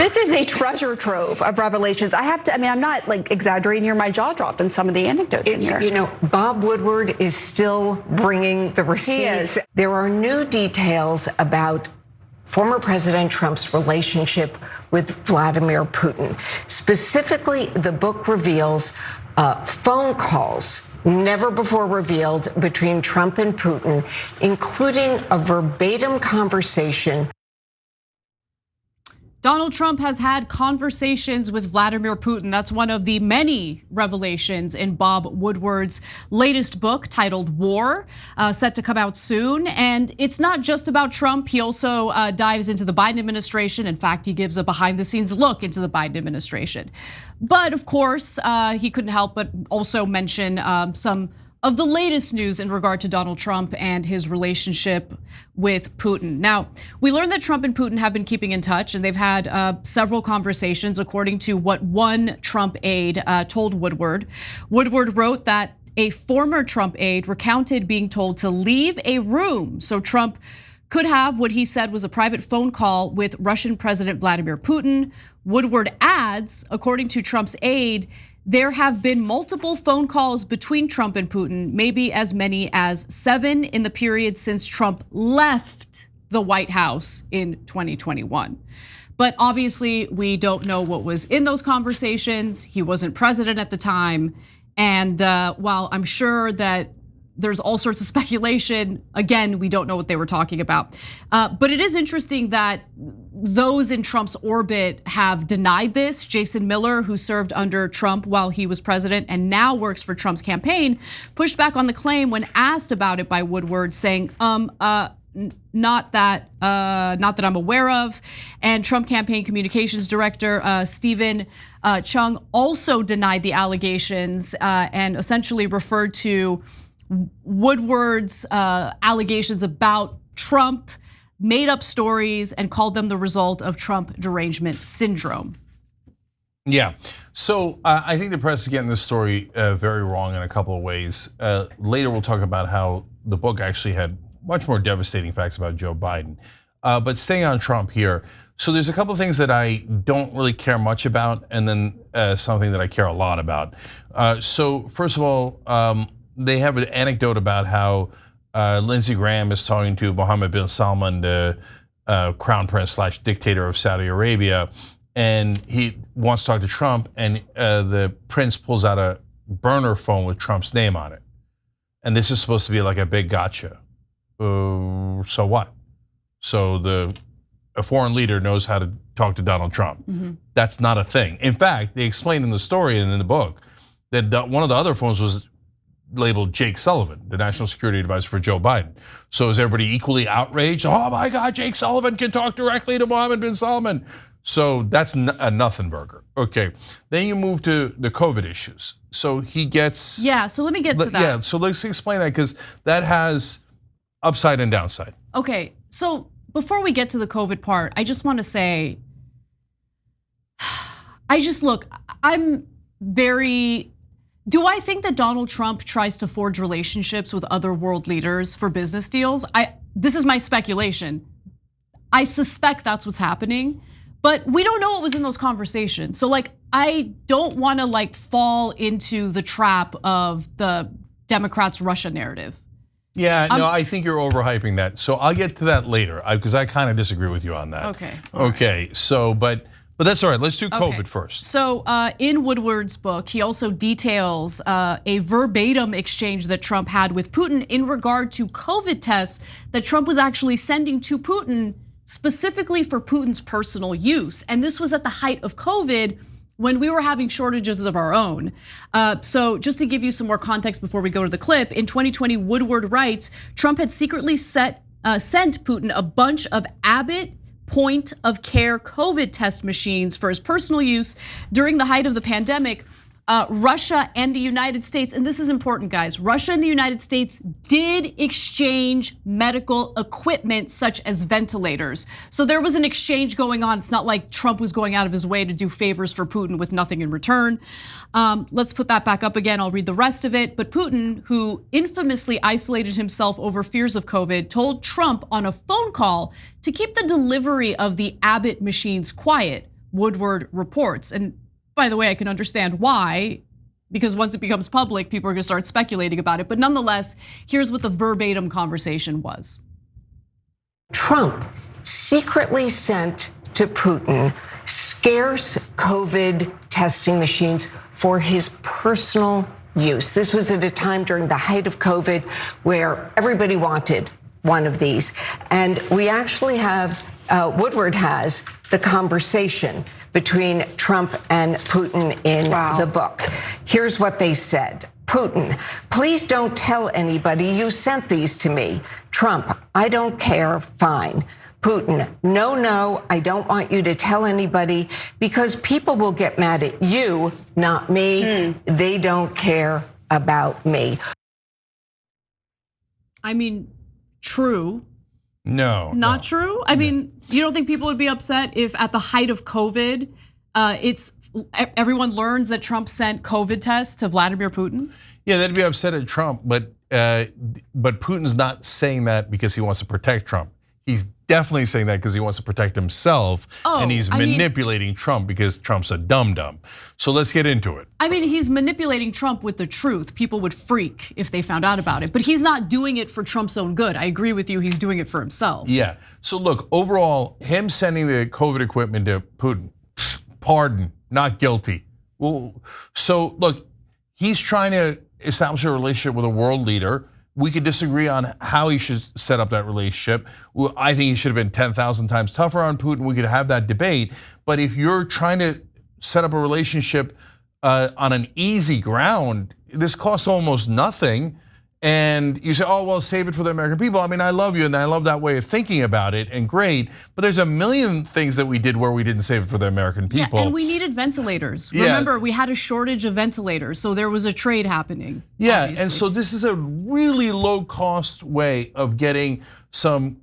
This is a treasure trove of revelations. I'm not like exaggerating here. My jaw dropped in some of the anecdotes in here. You know, Bob Woodward is still bringing the receipts. He is. There are new details about former President Trump's relationship with Vladimir Putin. Specifically, the book reveals phone calls never before revealed between Trump and Putin, including a verbatim conversation. Donald Trump has had conversations with Vladimir Putin. That's one of the many revelations in Bob Woodward's latest book titled War, set to come out soon. And it's not just about Trump. He also dives into the Biden administration. In fact, he gives a behind the scenes look into the Biden administration. But of course, he couldn't help but also mention some of the latest news in regard to Donald Trump and his relationship with Putin. Now, we learned that Trump and Putin have been keeping in touch, and they've had several conversations, according to what one Trump aide told Woodward. Woodward wrote that a former Trump aide recounted being told to leave a room so Trump could have what he said was a private phone call with Russian President Vladimir Putin. Woodward adds, according to Trump's aide, there have been multiple phone calls between Trump and Putin, maybe as many as 7 in the period since Trump left the White House in 2021. But obviously, we don't know what was in those conversations. He wasn't president at the time. And while I'm sure that there's all sorts of speculation, again, we don't know what they were talking about. But it is interesting that those in Trump's orbit have denied this. Jason Miller, who served under Trump while he was president and now works for Trump's campaign, pushed back on the claim when asked about it by Woodward, saying, not that I'm aware of. And Trump campaign communications director Stephen Chung also denied the allegations and essentially referred to Woodward's allegations about Trump, made up stories, and called them the result of Trump derangement syndrome. Yeah, so I think the press is getting this story very wrong in a couple of ways. Later we'll talk about how the book actually had much more devastating facts about Joe Biden. But staying on Trump here, so there's a couple of things that I don't really care much about, and then something that I care a lot about. So first of all, they have an anecdote about how Lindsey Graham is talking to Mohammed bin Salman, the crown prince / dictator of Saudi Arabia, and he wants to talk to Trump, and the prince pulls out a burner phone with Trump's name on it. And this is supposed to be like a big gotcha. So what? So a foreign leader knows how to talk to Donald Trump. That's not a thing. In fact, they explain in the story and in the book that one of the other phones was labeled Jake Sullivan, the national security advisor for Joe Biden. So is everybody equally outraged? Oh my God, Jake Sullivan can talk directly to Mohammed bin Salman. So that's a nothing burger. Okay, then you move to the COVID issues. So he gets- Yeah, so let me get to that. Yeah, so let's explain that, because that has upside and downside. Okay, so before we get to the COVID part, I just want to say, I'm very, do I think that Donald Trump tries to forge relationships with other world leaders for business deals? This is my speculation. I suspect that's what's happening, but we don't know what was in those conversations. So I don't want to fall into the trap of the Democrats' Russia narrative. Yeah, no, I think you're overhyping that. So I'll get to that later, because I kind of disagree with you on that. Okay. Okay, so but that's all right. Let's do COVID first. So in Woodward's book, he also details a verbatim exchange that Trump had with Putin in regard to COVID tests that Trump was actually sending to Putin specifically for Putin's personal use. And this was at the height of COVID, when we were having shortages of our own. So just to give you some more context before we go to the clip, in 2020, Woodward writes, Trump had secretly sent Putin a bunch of Abbott point of care COVID test machines for his personal use during the height of the pandemic. Russia and the United States, and this is important, guys, Russia and the United States did exchange medical equipment such as ventilators. So there was an exchange going on. It's not like Trump was going out of his way to do favors for Putin with nothing in return. Let's put that back up again. I'll read the rest of it. But Putin, who infamously isolated himself over fears of COVID, told Trump on a phone call to keep the delivery of the Abbott machines quiet. Woodward reports. And by the way, I can understand why, because once it becomes public, people are gonna start speculating about it. But nonetheless, here's what the verbatim conversation was. Trump secretly sent to Putin scarce COVID testing machines for his personal use. This was at a time during the height of COVID where everybody wanted one of these. And we actually have, Woodward has the conversation between Trump and Putin in the book. Here's what they said. Putin, please don't tell anybody you sent these to me. Trump, I don't care, fine. Putin, no, I don't want you to tell anybody because people will get mad at you, not me. They don't care about me. I mean, true. No. Not true? I mean, you don't think people would be upset if at the height of COVID, everyone learns that Trump sent COVID tests to Vladimir Putin? Yeah, they'd be upset at Trump, but Putin's not saying that because he wants to protect Trump. He's definitely saying that because he wants to protect himself, and he's manipulating Trump because Trump's a dum-dum. So let's get into it. I mean, he's manipulating Trump with the truth. People would freak if they found out about it, but he's not doing it for Trump's own good. I agree with you, he's doing it for himself. Yeah, so look, overall, him sending the COVID equipment to Putin, pardon, not guilty. Well, so look, he's trying to establish a relationship with a world leader. We could disagree on how he should set up that relationship. I think he should have been 10,000 times tougher on Putin. We could have that debate. But if you're trying to set up a relationship on an easy ground, this costs almost nothing. And you say, oh, well, save it for the American people. I mean, I love you and I love that way of thinking about it and great. But there's a million things that we did where we didn't save it for the American people. Yeah, and we needed ventilators. Yeah. Remember, we had a shortage of ventilators, so there was a trade happening. Yeah, obviously. And so this is a really low cost way of getting some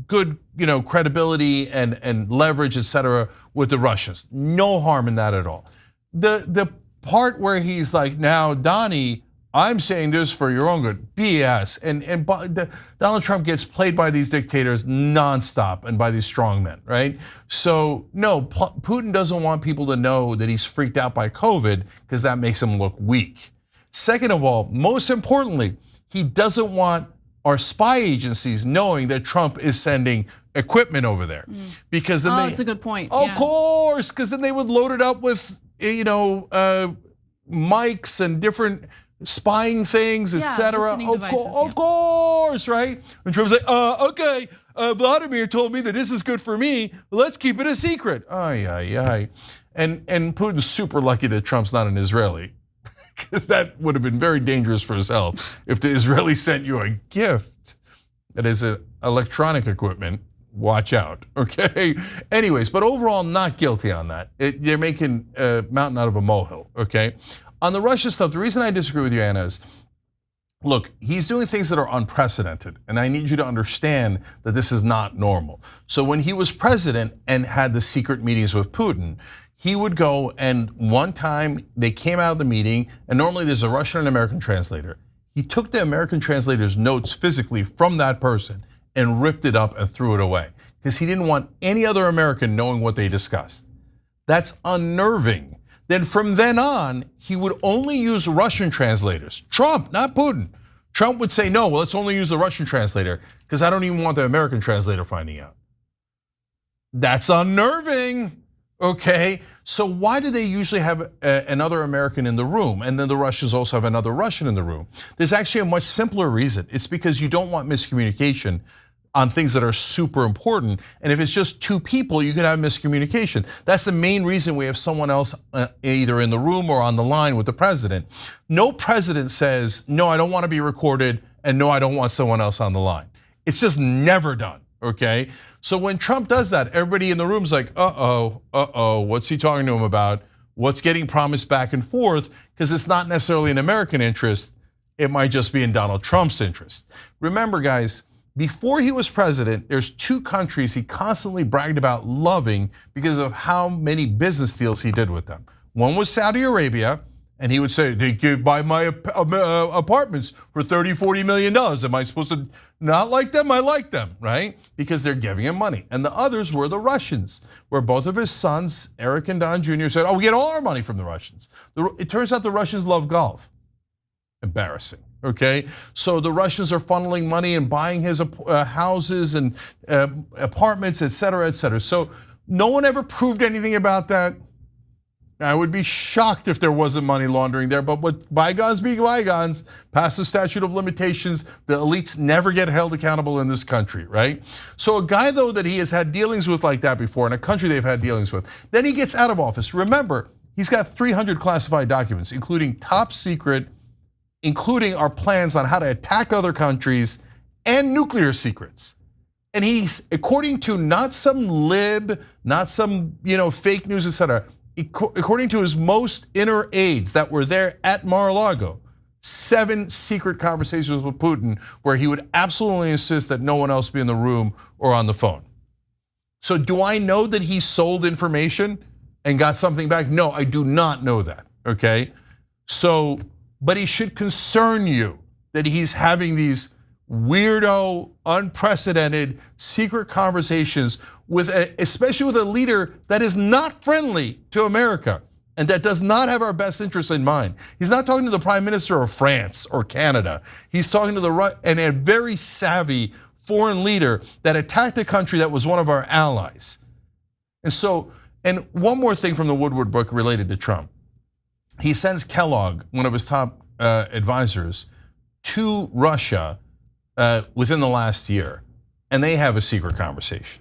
good credibility and leverage, et cetera, with the Russians. No harm in that at all. The part where he's like, now, Donnie, I'm saying this for your own good, BS. And Donald Trump gets played by these dictators nonstop and by these strongmen, right? So no, Putin doesn't want people to know that he's freaked out by COVID because that makes him look weak. Second of all, most importantly, he doesn't want our spy agencies knowing that Trump is sending equipment over there. Because then that's a good point. Of course, because then they would load it up with mics and different spying things, etc. Of course, right? And Trump's like, okay, Vladimir told me that this is good for me. Let's keep it a secret. And Putin's super lucky that Trump's not an Israeli, because that would have been very dangerous for his health if the Israeli sent you a gift that is electronic equipment. Watch out, okay? Anyways, but overall, not guilty on that. They're making a mountain out of a molehill, okay? On the Russia stuff, the reason I disagree with you, Anna, is, look, he's doing things that are unprecedented, and I need you to understand that this is not normal. So when he was president and had the secret meetings with Putin, he would go, and one time they came out of the meeting, and normally there's a Russian and American translator. He took the American translator's notes physically from that person and ripped it up and threw it away because he didn't want any other American knowing what they discussed. That's unnerving. Then from then on, he would only use Russian translators. Trump, not Putin. Trump would say, no, well, let's only use the Russian translator because I don't even want the American translator finding out. That's unnerving, okay? So why do they usually have another American in the room? And then the Russians also have another Russian in the room. There's actually a much simpler reason. It's because you don't want miscommunication on things that are super important. And if it's just two people, you could have miscommunication. That's the main reason we have someone else either in the room or on the line with the president. No president says, no, I don't want to be recorded, and no, I don't want someone else on the line. It's just never done, okay? So when Trump does that, everybody in the room's like, what's he talking to him about? What's getting promised back and forth? Because it's not necessarily in American interest, it might just be in Donald Trump's interest. Remember, guys, before he was president, there's two countries he constantly bragged about loving because of how many business deals he did with them. One was Saudi Arabia, And he would say, they could buy my apartments for $30, $40 million. Am I supposed to not like them? I like them, right? Because they're giving him money. And the others were the Russians, where both of his sons, Eric and Don Jr., said, oh, we get all our money from the Russians. It turns out the Russians love golf. Embarrassing, okay? So the Russians are funneling money and buying his houses and apartments, et cetera, et cetera. So no one ever proved anything about that. I would be shocked if there wasn't money laundering there, but with bygones being bygones, past the statute of limitations, the elites never get held accountable in this country, right? So a guy, though, that he has had dealings with like that before, in a country they've had dealings with, then he gets out of office. Remember, he's got 300 classified documents, including top secret, including our plans on how to attack other countries and nuclear secrets. And he's, according to not some lib, not some fake news, et cetera, according to his most inner aides that were there at Mar-a-Lago, 7 secret conversations with Putin where he would absolutely insist that no one else be in the room or on the phone. So do I know that he sold information and got something back? No, I do not know that, okay? So, but he should concern you that he's having these weirdo, unprecedented secret conversations with, especially with a leader that is not friendly to America and that does not have our best interests in mind. He's not talking to the Prime Minister of France or Canada. He's talking to a very savvy foreign leader that attacked a country that was one of our allies. And one more thing from the Woodward book related to Trump. He sends Kellogg, one of his top advisors, to Russia within the last year, and they have a secret conversation.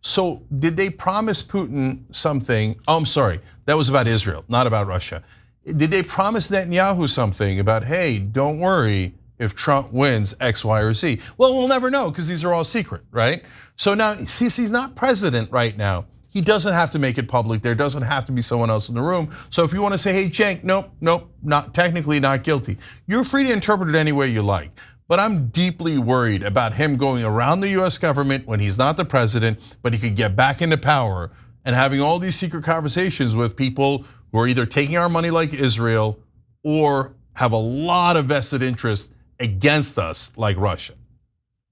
So did they promise Putin something? Oh, I'm sorry, that was about Israel, not about Russia. Did they promise Netanyahu something about, hey, don't worry if Trump wins X, Y, or Z? Well, we'll never know because these are all secret, right? So now, since he's not president right now, he doesn't have to make it public. There doesn't have to be someone else in the room. So if you want to say, hey, Cenk, nope, not technically not guilty. You're free to interpret it any way you like. But I'm deeply worried about him going around the US government when he's not the president, but he could get back into power and having all these secret conversations with people who are either taking our money like Israel or have a lot of vested interest against us like Russia.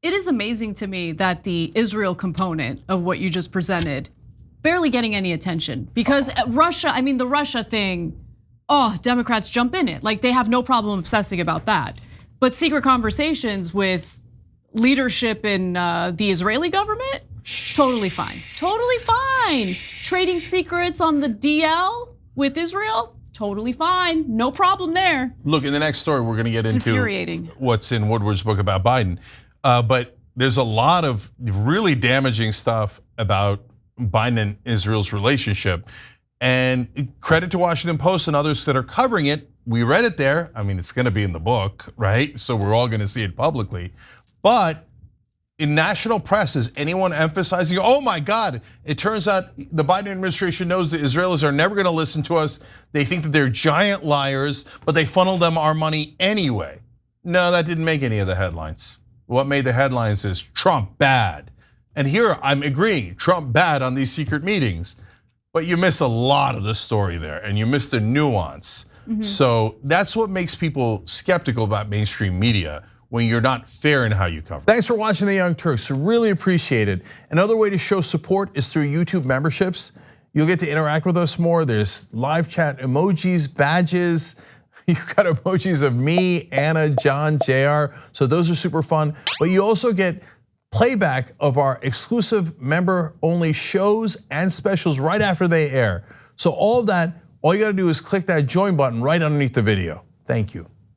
It is amazing to me that the Israel component of what you just presented barely getting any attention, because Russia, I mean the Russia thing, Democrats jump in it. Like they have no problem obsessing about that. But secret conversations with leadership in the Israeli government, totally fine. Totally fine. Trading secrets on the DL with Israel, totally fine. No problem there. Look, in the next story, we're gonna get into infuriating. What's in Woodward's book about Biden. But there's a lot of really damaging stuff about Biden and Israel's relationship. And credit to Washington Post and others that are covering it. We read it there. I mean, it's gonna be in the book, right? So we're all gonna see it publicly. But in national press, is anyone emphasizing, oh my God, it turns out the Biden administration knows the Israelis are never gonna listen to us. They think that they're giant liars, but they funnel them our money anyway. No, that didn't make any of the headlines. What made the headlines is Trump bad. And here I'm agreeing, Trump bad on these secret meetings. But you miss a lot of the story there and you miss the nuance. So that's what makes people skeptical about mainstream media, when you're not fair in how you cover. Thanks for watching The Young Turks, really appreciate it. Another way to show support is through YouTube memberships. You'll get to interact with us more. There's live chat emojis, badges. You've got emojis of me, Anna, John, JR. So those are super fun. But you also get playback of our exclusive member-only shows and specials right after they air. So all of that, all you gotta do is click that join button right underneath the video. Thank you.